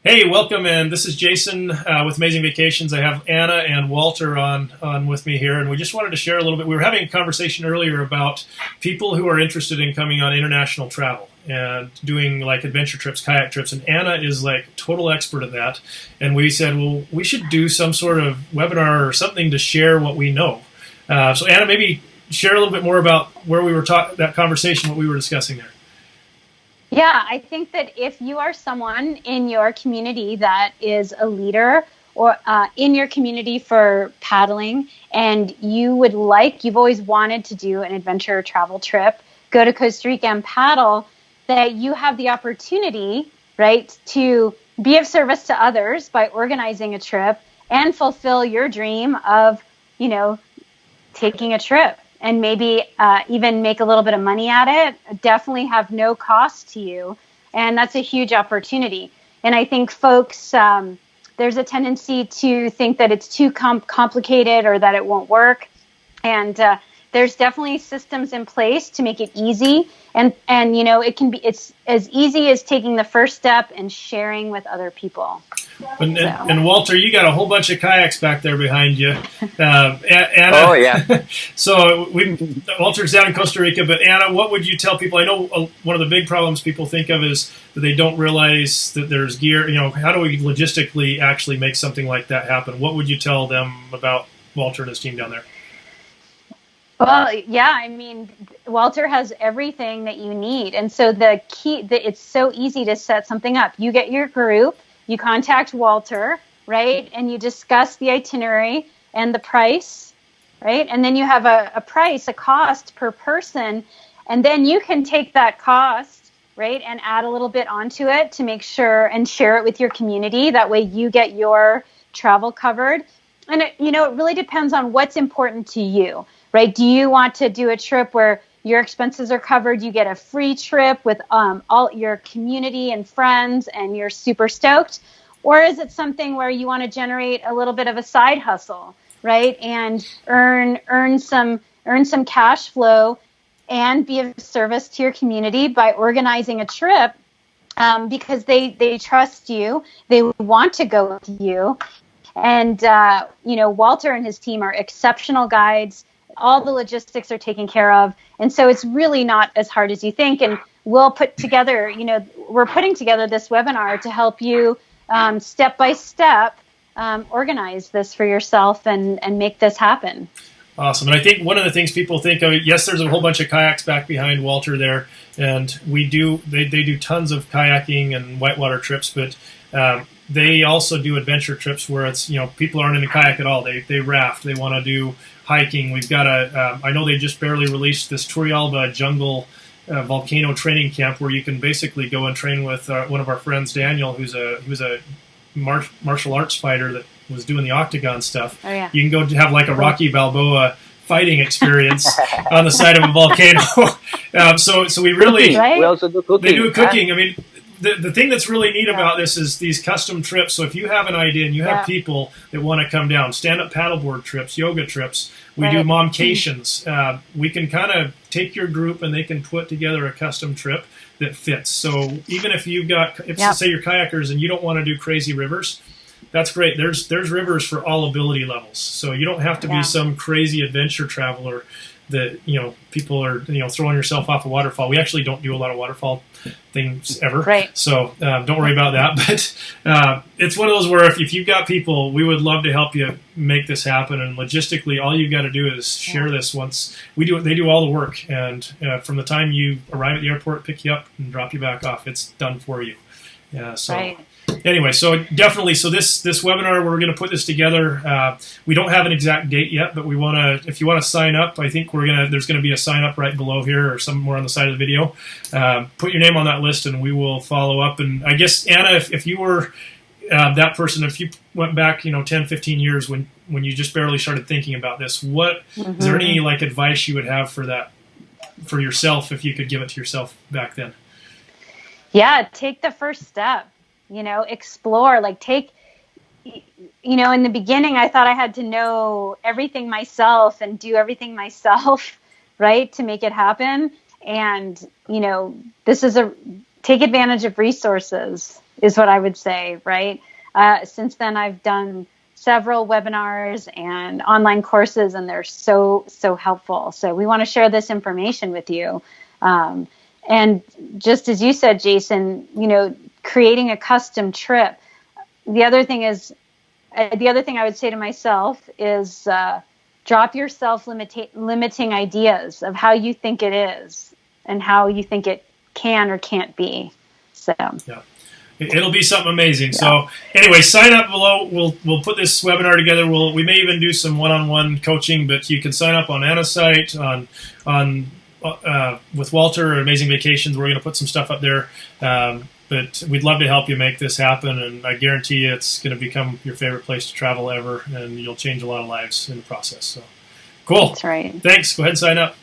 Hey, welcome, and this is Jason with Amazing Vacations. I have Anna and Walter on with me here, and we just wanted to share a little bit. We were having a conversation earlier about people who are interested in coming on international travel and doing like adventure trips, kayak trips, and Anna is like total expert at that. And we said, well, we should do some sort of webinar or something to share what we know. So Anna, maybe share a little bit more about where we were that conversation, what we were discussing there. Yeah, I think that if you are someone in your community that is a leader or in your community for paddling, and you've always wanted to do an adventure travel trip, go to Costa Rica and paddle, that you have the opportunity, right, to be of service to others by organizing a trip and fulfill your dream of, taking a trip. And maybe even make a little bit of money at it, definitely have no cost to you. And that's a huge opportunity. And I think folks, there's a tendency to think that it's too complicated or that it won't work. And there's definitely systems in place to make it easy. And it's as easy as taking the first step and sharing with other people. And Walter, you got a whole bunch of kayaks back there behind you. Anna, oh, yeah. So Walter's down in Costa Rica, but Anna, what would you tell people? I know one of the big problems people think of is that they don't realize that there's gear. How do we logistically actually make something like that happen? What would you tell them about Walter and his team down there? Well, yeah, Walter has everything that you need. And so the key, it's so easy to set something up. You get your group, you contact Walter, right? And you discuss the itinerary and the price, right? And then you have a cost per person. And then you can take that cost, right, and add a little bit onto it to make sure and share it with your community. That way you get your travel covered. And it really depends on what's important to you. Right? Do you want to do a trip where your expenses are covered? You get a free trip with all your community and friends, and you're super stoked? Or is it something where you want to generate a little bit of a side hustle, right? And earn some cash flow and be of service to your community by organizing a trip because they trust you, they want to go with you, and Walter and his team are exceptional guides. All the logistics are taken care of. And so it's really not as hard as you think. And we're putting together this webinar to help you step by step organize this for yourself and make this happen. Awesome. And I think one of the things people think of, yes, there's a whole bunch of kayaks back behind Walter there. And they do tons of kayaking and whitewater trips, but they also do adventure trips where it's, people aren't in a kayak at all. They raft. They want to do hiking. We've got I know they just barely released this Turrialba jungle volcano training camp where you can basically go and train with one of our friends, Daniel, who's a martial arts fighter that was doing the octagon stuff. Oh, yeah. You can go have like a Rocky Balboa fighting experience on the side of a volcano. So we really, right? We also do cooking. They do cooking. The thing that's really neat about this is these custom trips. So if you have an idea and you have people that want to come down, stand-up paddleboard trips, yoga trips, we do mom-cations. We can kind of take your group and they can put together a custom trip that fits. So even if you've got, say you're kayakers and you don't want to do crazy rivers, that's great. There's rivers for all ability levels. So you don't have to be some crazy adventure traveler that, people are, throwing yourself off a waterfall. We actually don't do a lot of waterfall things ever. Right. So don't worry about that. But it's one of those where if you've got people, we would love to help you make this happen. And logistically, all you've got to do is share this once. They do all the work. And from the time you arrive at the airport, pick you up and drop you back off, it's done for you. Right. Anyway, so definitely, this webinar, we're going to put this together. We don't have an exact date yet, but we want to. If you want to sign up, I think there's going to be a sign up right below here or somewhere on the side of the video. Put your name on that list, and we will follow up. And I guess Anna, if you were that person, if you went back, 10, 15 years when you just barely started thinking about this, is there any advice you would have for that for yourself if you could give it to yourself back then? Yeah, take the first step. Explore, in the beginning, I thought I had to know everything myself and do everything myself, right, to make it happen. And, this is take advantage of resources is what I would say, right? Since then, I've done several webinars and online courses, and they're so helpful. So we want to share this information with you. And just as you said, Jason, creating a custom trip. The other thing I would say to myself is drop your self-limiting ideas of how you think it is and how you think it can or can't be. So yeah. It'll be something amazing. Yeah. So anyway, sign up below. We'll put this webinar together. We may even do some one-on-one coaching, but you can sign up on Anna's site, on with Walter or Amazing Vacations. We're going to put some stuff up there. But we'd love to help you make this happen, and I guarantee you it's going to become your favorite place to travel ever, and you'll change a lot of lives in the process. So cool. That's right. Thanks. Go ahead and sign up.